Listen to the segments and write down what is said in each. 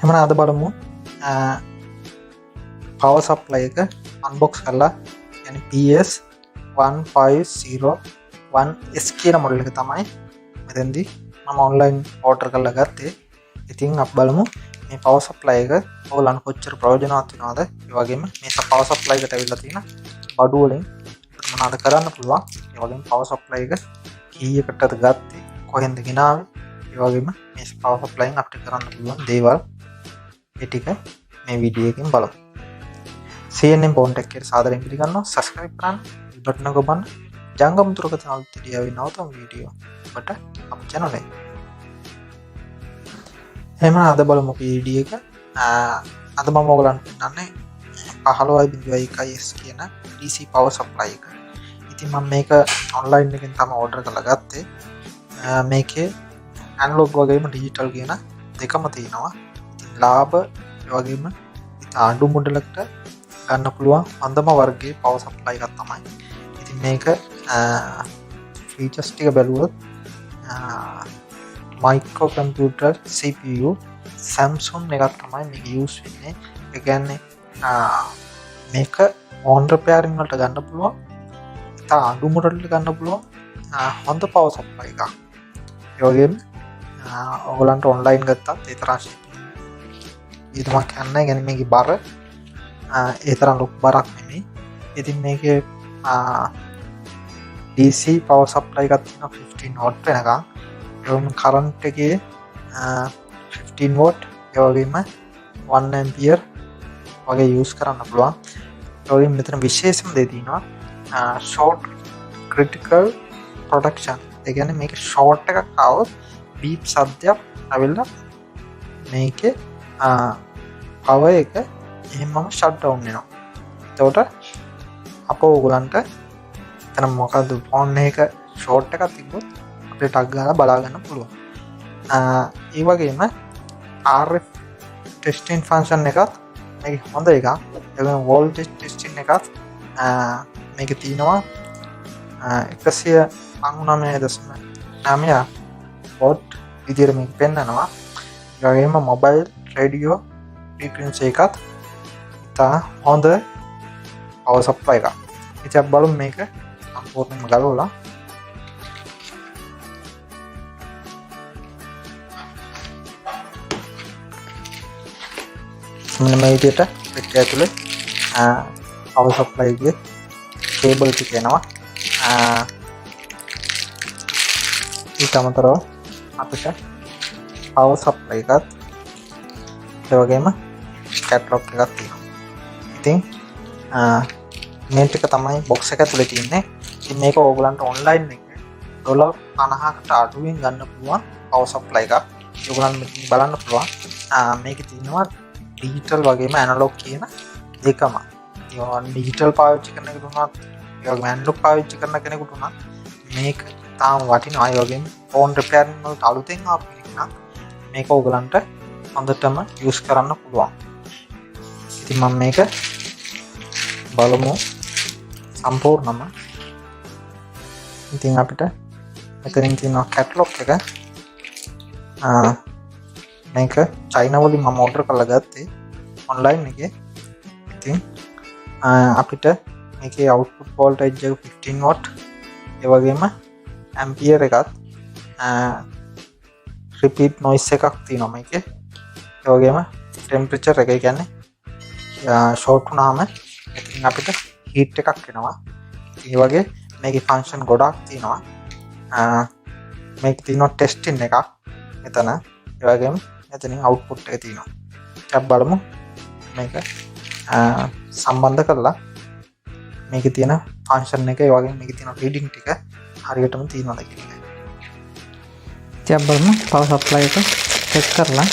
එහෙනම් අද බලමු power supply එක unbox කරලා يعني PS1501S කියන මොඩල් එක තමයි මෙතෙන්දී මම ඔන්ලයින් ඕඩර් කරලා ගත්තේ. ඉතින් අපි බලමු මේ power supply එක ඔයගලන්ට කොච්චර ප්‍රයෝජනවත් වෙනවද. ඒ වගේම මේ power supply එකට ඇවිල්ලා තියෙන බඩු වලින් මොනවද කරන්න පුළුවන්. ඒ වගේම power supply එක කීයකටද ගත්තේ, කොහෙන්ද ගෙනාවේ, ඒ වගේම මේ power supply එකෙන් අපිට කරන්න පුළුවන් දේවල් ඒ ටික මේ වීඩියෝ එකෙන් බලමු. CMPhoneTech එකට සාදරයෙන් පිළිගන්නවා. subscribe කරන්න, බටන් එක ඔබන්න. ජංගම තුරක තනල් තිරියාවේ නවතම වීඩියෝ ඔබට අපේ channel එකේ. එහෙනම් අද බලමු වීඩියෝ එක. අද මම ඔයගලන්ට පෙන්නන්නේ 15.1S කියන DC power supply එක. ඉතින් මම මේක ඔන්ලයින් එකෙන් තමයි ඕඩර් කරලා ගත්තේ. මේකේ ඇනලොග් වගේම ඩිජිටල් කියන දෙකම තියෙනවා. ඉතින් ලාභ ඒ වගේම අඩු මොඩලකට ගන්න පුළුවන් හොඳම වර්ගයේ power supply එකක් තමයි. ඉතින් මේක ෆීචර්ස් ටික බැලුවොත් මයික්‍රෝ කම්පියුටර් CPU Samsung එකක් තමයි මේක යූස් වෙන්නේ. ඒ කියන්නේ මේක ඕන් රිපෙයාරින් වලට ගන්න පුළුවන්. ඉතින් අඩු මොඩල් වලට ගන්න පුළුවන් හොඳ power supply එකක්. ඒ වගේම ඔයගලන්ට ඔන්ලයින් ගත්තත් ඒ තරම් ඊටම කියන්නේ يعني මේකේ බර ඒ තරම් ලොකු බරක් නෙමෙයි. ඉතින් මේකේ DC power supply එකක් තියෙනවා 15 watt වෙනකම්. ඒවම කරන්ට් එකේ 15 watt ඒ වගේම 1 ampere වගේ යූස් කරන්න පුළුවන්. ඒ වගේම මෙතන විශේෂම දේ තියෙනවා short critical protection. ඒ කියන්නේ මේක short එකක් ආවොත් beep සද්දයක් ඇවිල්ලා මේකේ power එක එහෙමම shut down වෙනවා. එතකොට අපෝ ඔයගලන්ට එතන මොකද්ද ෆෝන් එක short එකක් තිබ්බොත් අපිට ටග් ගාලා බලා ගන්න පුළුවන්. ඒ වගේම RF testing function එකත් මේක හොඳ එකක්. ඒ වගේම voltage testing එකත් මේක තියෙනවා 199.9 watt විදියට මේක පෙන්නනවා. ඒ වගේම mobile radio frequency එකත් ඉතා හොඳ power supply එකක්. ඉතින් අපි බලමු මේක සම්පූර්ණයෙන්ම ගලවලා. මෙන්න මේ විදියට පිට ඇතුලේ power supply එකේ කේබල් ටික එනවා. ඊට අමතරව අපිට power supply එකත් ඒ වගේම කැටලොග් එකක් තියෙනවා. ඉතින් මේ ටික තමයි box එක ඇතුලේ තියෙන්නේ. ඉතින් මේක ඕගලන්ට ඔන්ලයින් එකේ $50කට අඩුවෙන් ගන්න පුළුවන් power supply එකක්. ඕගලන්ට මෙතන බලන්න පුළුවන්. මේකේ තියෙනවා ඩිජිටල් වගේම ඇනලොග් කියන දෙකම. ඉතින් ඩිජිටල් පාවිච්චි කරන කෙනෙකුට උනත් ඒ වගේම ඇනලොග් පාවිච්චි කරන කෙනෙකුට උනත් මේක තාම වටිනවා. ඒ වගේම ෆෝන් රිපෙයාරින් වලට අලුතෙන් ආපු කෙනෙක් නම් මේක ඕගලන්ට හොඳටම යූස් කරන්න පුළුවන්. ඉතින් මම මේක බලමු සම්පූර්ණම. ඉතින් අපිට මෙතනින් තියෙනවා කැටලොග් එක. මේක චයිනා වලින් මම ඕඩර් කරලා ගත්තේ ඔන්ලයින් එකේ. ඉතින් අපිට මේකේ අවුට්පුට් වෝල්ටේජ් එක 15 watt ඒ වගේම ඇම්පියර් එකත් රිපීට් නොයිස් එකක් තියෙනවා මේකේ. ඒ වගේම ටෙම්පරේචර් එක කියන්නේ ෂෝට් වුණාම ඉතින් අපිට හීට් එකක් එනවා. ඒ වගේ මේකේ ෆන්ක්ෂන් ගොඩක් තියෙනවා. මේකේ තියෙනවා ටෙස්ටින් එකක් මෙතන. ඒ වගේම මෙතනින් අවුට්පුට් එක තියෙනවා. අපි බලමු මේක සම්බන්ධ කරලා මේකේ තියෙන ෆන්ක්ෂන් එක ඒ වගේම මේකේ තියෙන රීඩින් ටික හරියටම තියෙනවද කියන එක. ඉතින් අපි බලමු power supply එක චෙක් කරලා.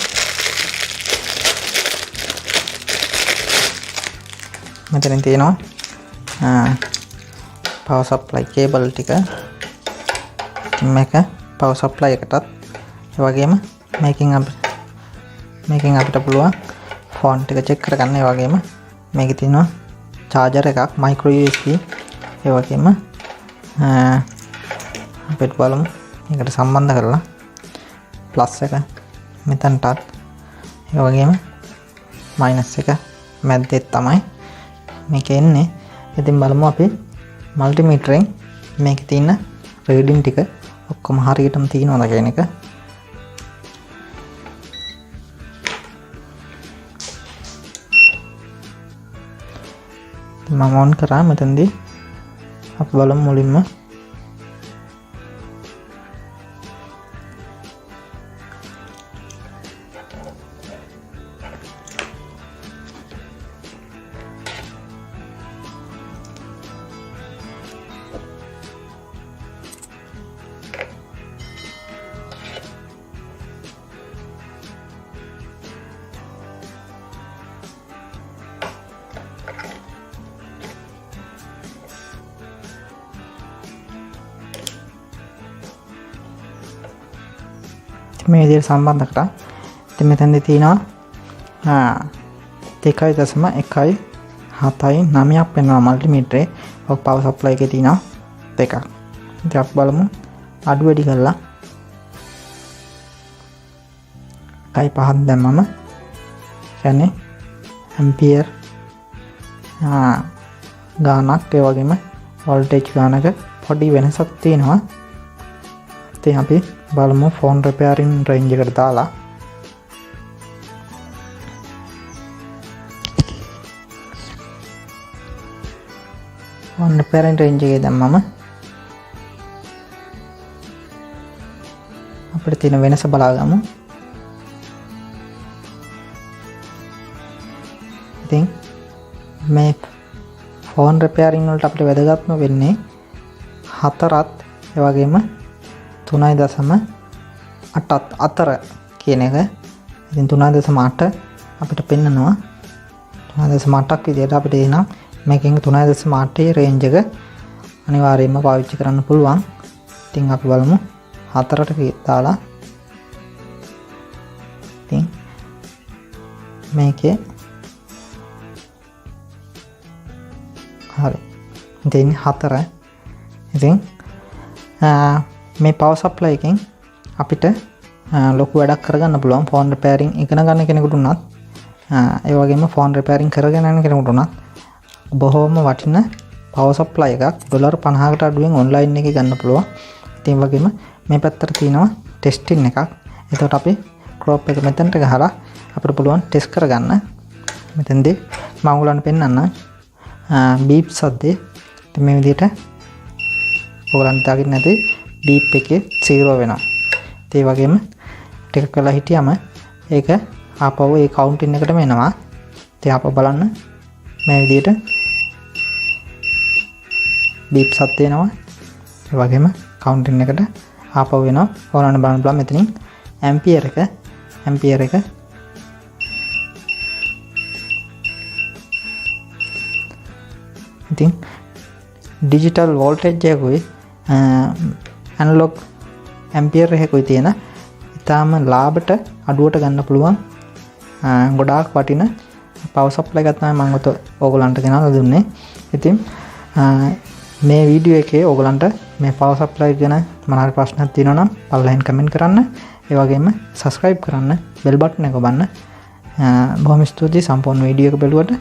මෙතනින් තියෙනවා power supply cable ටික. මේක power supply එකටත් ඒ වගේම මේකෙන් අපිට පුළුවන් ෆෝන් ටික චෙක් කරගන්න. ඒ වගේම මේකේ තියෙනවා charger එකක් micro USB. ඒ වගේම අපිට බලමු මේකට සම්බන්ධ කරලා plus එක මෙතනටත් ඒ වගේම මයිනස් එක මැද්දේ තමයි මේක එන්නේ. ඉතින් බලමු අපි මල්ටිමීටරෙන් මේකේ තියෙන රීඩින් ටික ඔක්කොම හරියටම තියෙනවද කියන එක. මම ඔන් කරා මෙතනදී අපි බලමු මුලින්ම මේ විදිහට සම්බන්ධ කරා. ඉතින් මෙතනදී තියෙනවා 1.179ක් වෙනවා මල්ටිමීටරේ. ඔක පවර් සප්ලයි එකේ තියෙනවා දෙකක්. ඉතින් අපි බලමු අඩු වැඩි කරලා 1.5 දැම්මම කියන්නේ ඇම්පියර් ගානක් ඒ වගේම වෝල්ටේජ් ගානක පොඩි වෙනසක් තියෙනවා. ඉතින් අපි බලමු ෆෝන් රිපෙයාරින් රේන්ජ් එකට දාලා ෆෝන් රිපෙයාරින් රේන්ජ් එකේ දැම්මම අපිට තියෙන වෙනස බලාගමු. ඉතින් මේ ෆෝන් රිපෙයාරින් වලට අපිට වැදගත්ම වෙන්නේ 4ත් ඒ වගේම 3.8 අතර කියන එක. ඉතින් 3.8 අපිට පෙන්නනවා 3.8ක් විදියට අපිට එනවා මේකෙන් 3.8 රේන්ජ් එක අනිවාර්යයෙන්ම පාවිච්චි කරන්න පුළුවන්. ඉතින් අපි බලමු 4ට දාලා ඉතින් මේකේ හරි ඉතින් 4 ඉතින් මේ පවර් සප්ලයි එකෙන් අපිට ලොකු වැඩක් කරගන්න පුළුවන්. ෆෝන් රිපෙයාරින් ඉගෙන ගන්න කෙනෙකුට උනත් ඒ වගේම ෆෝන් රිපෙයාරින් කරගෙන යන කෙනෙකුට උනත් බොහොම වටින පවර් සප්ලයි එකක් $50කට අඩුවෙන් ඔන්ලයින් එකේ ගන්න පුළුවන්. ඉතින් ඒ වගේම මේ පැත්තට තියෙනවා ටෙස්ටින් එකක්. එතකොට අපි ක්‍රොප් එක මෙතනට ගහලා අපිට පුළුවන් ටෙස්ට් කරගන්න. මෙතනදී මම ඔයගලන්ට පෙන්නන්න බීප් සද්දේ. ඉතින් මේ විදිහට ඔයගලන්ට දාගෙන නැති බීප් එකේ 0 වෙනවා. ඒ වගේම ටික කළා හිටියම ඒක ආපහු ඒ කවුන්ටින් එකටම එනවා. ඉතින් ආපහු බලන්න මේ විදිහට බීප් සද්ද එනවා. ඒ වගේම කවුන්ටින් එකට ආපහු වෙනවා. ඕනනම් බලන්න පුළුවන් මෙතනින් ඇම්පියර් එක ඉතින් ඩිජිටල් වෝල්ටේජ් එකකුයි ඇනලොග් ඇම්පියර් එකකුයි තියෙන ඉතාලම ලාභට අඩුවට ගන්න පුළුවන් ගොඩාක් වටින පවර් සප්ලයි එකක් තමයි මම ඔයගලන්ට ගෙනල්ලා දුන්නේ. ඉතින් මේ වීඩියෝ එකේ ඔයගලන්ට මේ පවර් සප්ලයි ගැන මොනවා ප්‍රශ්නක් තියෙනවා නම් පල්ලෙන් කමෙන්ට් කරන්න. ඒ වගේම subscribe කරන්න, bell button එක ඔබන්න. බොහොම ස්තුතියි සම්පූර්ණ වීඩියෝ එක බලුවට.